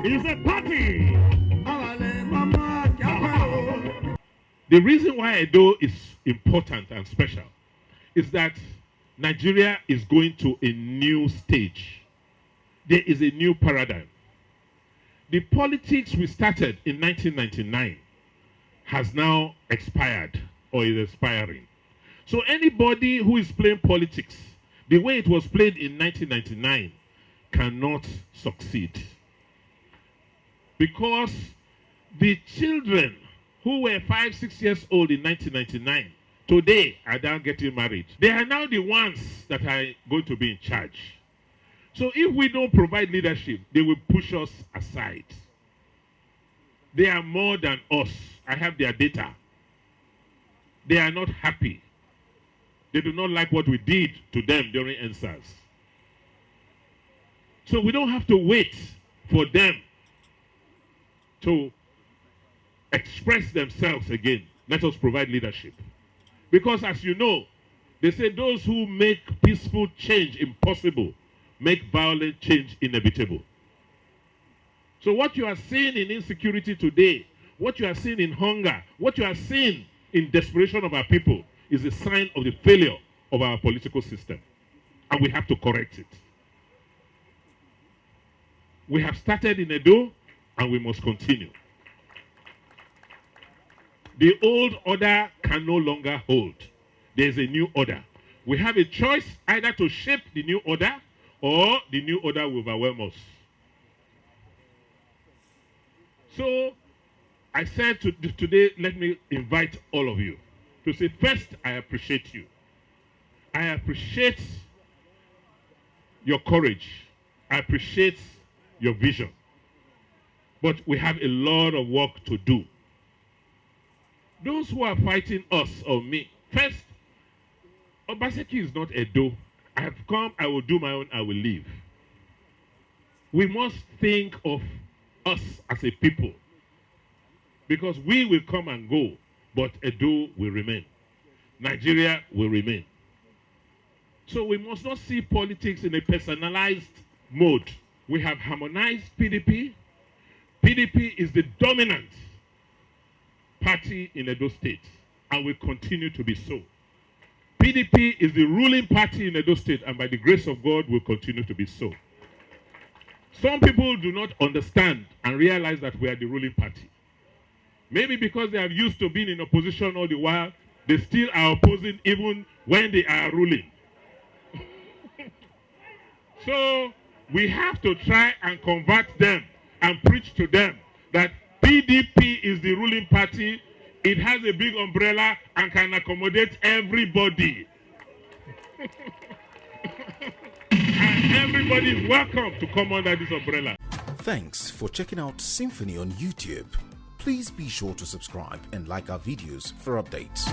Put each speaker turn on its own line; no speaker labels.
It's a party. The reason why Edo is important and special is that Nigeria is going to a new stage. There is a new paradigm. The politics we started in 1999 has now expired or is expiring. So anybody who is playing politics the way it was played in 1999 cannot succeed. Because the children who were 5, 6 years old in 1999, today are now getting married. They are now the ones that are going to be in charge. So if we don't provide leadership, they will push us aside. They are more than us. I have their data. They are not happy. They do not like what we did to them during NSAS. So we don't have to wait for them to express themselves again. Let us provide leadership. Because as you know, they say those who make peaceful change impossible make violent change inevitable. So what you are seeing in insecurity today, what you are seeing in hunger, what you are seeing in desperation of our people is a sign of the failure of our political system. And we have to correct it. We have started in Edo and we must continue. The old order can no longer hold. There is a new order. We have a choice either to shape the new order or the new order will overwhelm us. So I said today, let me invite all of you to say, first, I appreciate you. I appreciate your courage. I appreciate your vision. But we have a lot of work to do. Those who are fighting us or me, first, Obaseki is not Edo. I have come, I will do my own, I will leave. We must think of us as a people. Because we will come and go, but Edo will remain. Nigeria will remain. So we must not see politics in a personalized mode. We have harmonized PDP. PDP is the dominant party in Edo State and will continue to be so. PDP is the ruling party in Edo State and by the grace of God will continue to be so. Some people do not understand and realize that we are the ruling party. Maybe because they are used to being in opposition all the while, they still are opposing even when they are ruling. So we have to try and convert them and preach to them that PDP is the ruling party. It has a big umbrella and can accommodate everybody. And everybody is welcome to come under this umbrella.
Thanks for checking out SYMFONI on YouTube. Please be sure to subscribe and like our videos for updates.